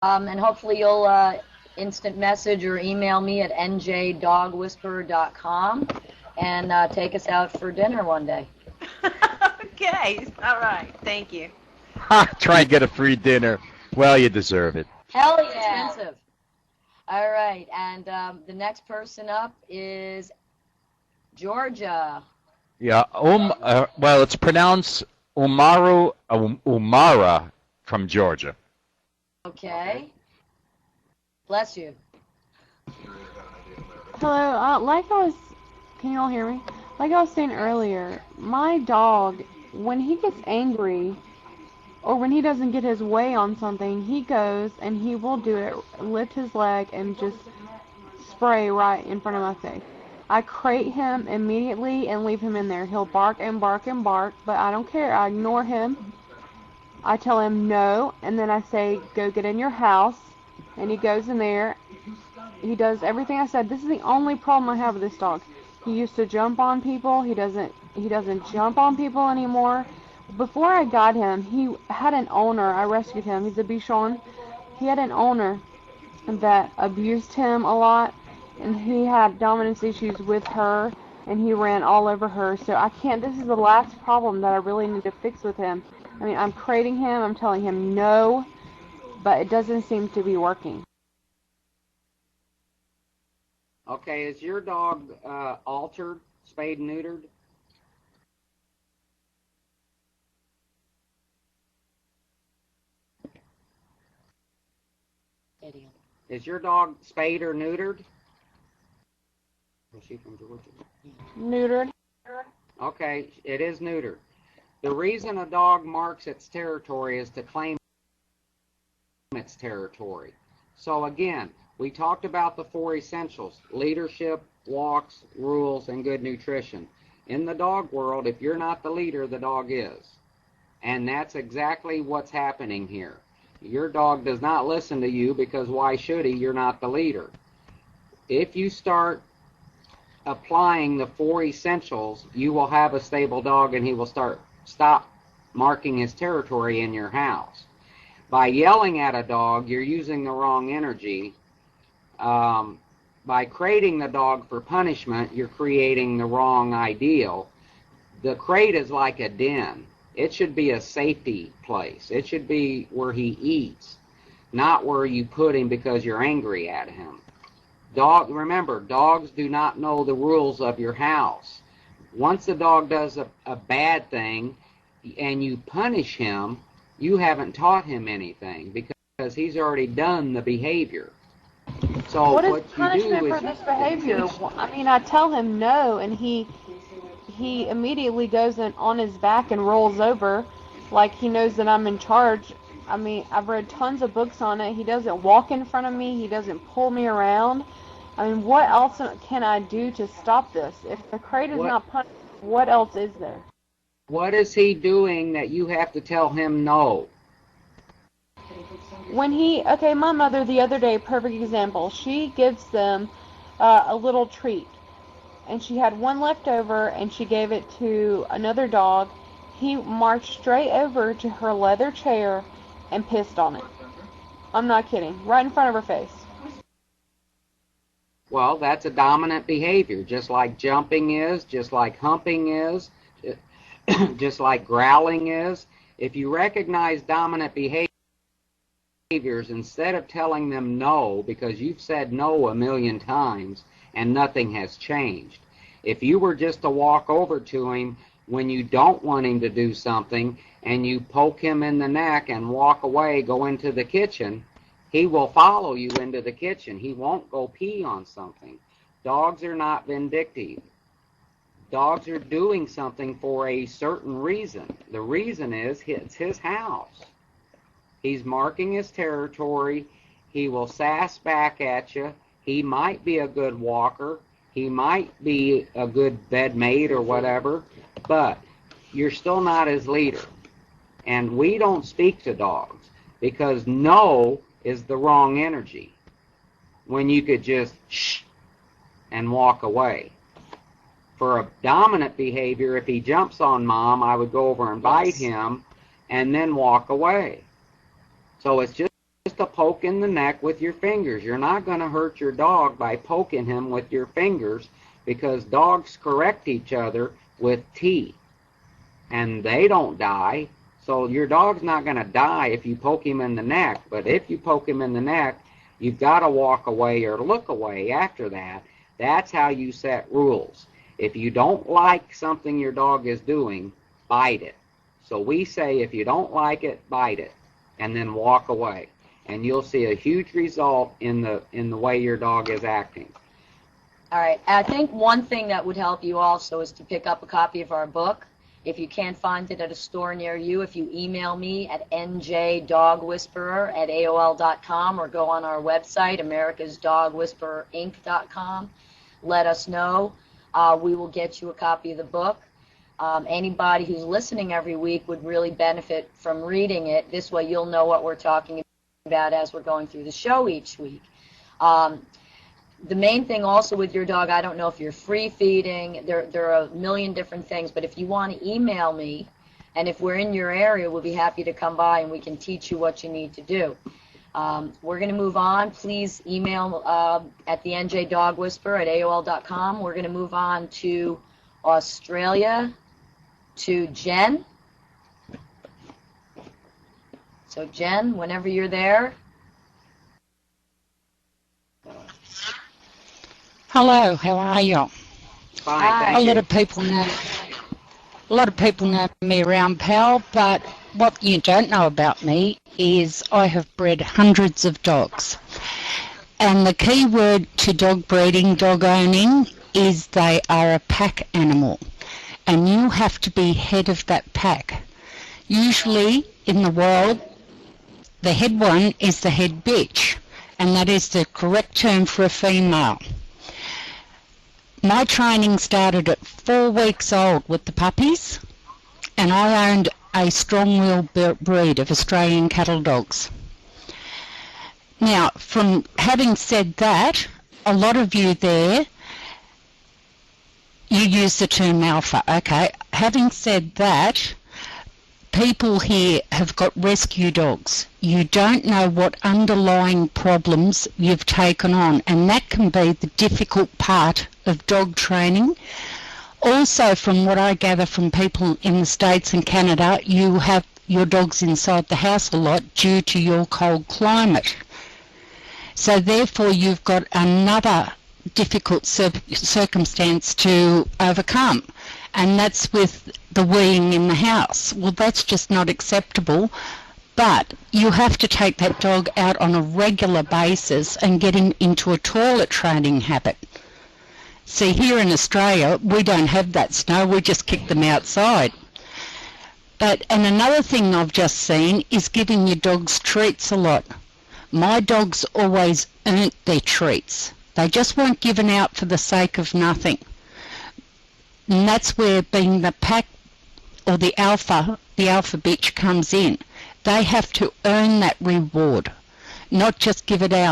And hopefully you'll instant message or email me at njdogwhisperer.com and take us out for dinner one day. Okay, all right, thank you. Try and get a free dinner. Well, you deserve it. Hell yeah. Expensive. All right, and the next person up is Georgia. Yeah. Well, it's pronounced Umara from Georgia. Okay. Bless you. Hello, can you all hear me? Like I was saying earlier, my dog, when he gets angry, or when he doesn't get his way on something, he goes and he will do it, lift his leg and just spray right in front of my face. I crate him immediately and leave him in there. He'll bark and bark and bark, but I don't care. I ignore him. I tell him no, and then I say, go get in your house, and he goes in there. He does everything I said. This is the only problem I have with this dog. He used to jump on people. He doesn't jump on people anymore. Before I got him, he had an owner. I rescued him. He's a Bichon. He had an owner that abused him a lot, and he had dominance issues with her, and he ran all over her. So I can't. This is the last problem that I really need to fix with him. I mean, I'm crating him. I'm telling him no, but it doesn't seem to be working. Okay, is your dog altered, spayed and neutered? Idiot. Is your dog spayed or neutered? Was she from Georgia? Neutered. Okay, it is neutered. The reason a dog marks its territory is to claim its territory. So again, we talked about the 4 essentials: leadership, walks, rules, and good nutrition. In the dog world, if you're not the leader, the dog is. And that's exactly what's happening here. Your dog does not listen to you because why should he? You're not the leader. If you start applying the 4 essentials, you will have a stable dog and he will stop marking his territory in your house. By yelling at a dog, you're using the wrong energy. By crating the dog for punishment, you're creating the wrong ideal. The crate is like a den. It should be a safety place. It should be where he eats, not where you put him because you're angry at him. Remember, dogs do not know the rules of your house. Once a dog does a bad thing and you punish him, you haven't taught him anything because he's already done the behavior. So what is punishment for this behavior? I mean, I tell him no, and he immediately goes on his back and rolls over like he knows that I'm in charge. I mean, I've read tons of books on it. He doesn't walk in front of me. He doesn't pull me around. I mean, what else can I do to stop this? If the crate is not punished, what else is there? What is he doing that you have to tell him no? Okay, my mother the other day, perfect example, she gives them a little treat. And she had one left over, and she gave it to another dog. He marched straight over to her leather chair and pissed on it. I'm not kidding. Right in front of her face. Well, that's a dominant behavior, just like jumping is, just like humping is, just like growling is. If you recognize dominant behaviors, instead of telling them no, because you've said no a million times and nothing has changed. If you were just to walk over to him when you don't want him to do something and you poke him in the neck and walk away, go into the kitchen, he will follow you into the kitchen. He won't go pee on something. Dogs are not vindictive. Dogs are doing something for a certain reason. The reason is it's his house. He's marking his territory. He will sass back at you. He might be a good walker. He might be a good bed mate or whatever, but you're still not his leader. And we don't speak to dogs because no is the wrong energy when you could just shh and walk away. For a dominant behavior, if he jumps on mom, I would go over and bite him and then walk away. So it's just just a poke in the neck with your fingers. You're not going to hurt your dog by poking him with your fingers, because dogs correct each other with teeth, and they don't die. So your dog's not going to die if you poke him in the neck. But if you poke him in the neck, you've got to walk away or look away after that. That's how you set rules. If you don't like something your dog is doing, bite it. So we say, if you don't like it, bite it, and then walk away. And you'll see a huge result in the way your dog is acting. All right. I think one thing that would help you also is to pick up a copy of our book. If you can't find it at a store near you, if you email me at njdogwhisperer@aol.com or go on our website, americasdogwhispererinc.com, let us know. We will get you a copy of the book. Anybody who's listening every week would really benefit from reading it. This way you'll know what we're talking about as we're going through the show each week. The main thing also with your dog, I don't know if you're free feeding, there are a million different things, but if you want to email me, and if we're in your area, we'll be happy to come by and we can teach you what you need to do. We're going to move on. Please email at the njdogwhisperer@aol.com. We're going to move on to Australia, to Jen. So Jen, whenever you're there. Hello, how are you? Fine, Hi. thank A you. lot of people know me around Pal, but what you don't know about me is I have bred hundreds of dogs. And the key word to dog breeding, dog owning, is they are a pack animal. And you have to be head of that pack. Usually in the world, the head one is the head bitch, and that is the correct term for a female. My training started at 4 weeks old with the puppies, and I owned a strong-willed breed of Australian cattle dogs. Now, from having said that, a lot of you there, you use the term alpha. Okay, having said that, people here have got rescue dogs. You don't know what underlying problems you've taken on, and that can be the difficult part of dog training. Also, from what I gather from people in the States and Canada, you have your dogs inside the house a lot due to your cold climate. So therefore you've got another difficult circumstance to overcome, and that's with the weeing in the house. Well, that's just not acceptable, but you have to take that dog out on a regular basis and get him into a toilet training habit. See, here in Australia, we don't have that snow, we just kick them outside. And another thing I've just seen is giving your dogs treats a lot. My dogs always earned their treats. They just weren't given out for the sake of nothing. And that's where being the pack or the alpha bitch comes in. They have to earn that reward, not just give it out.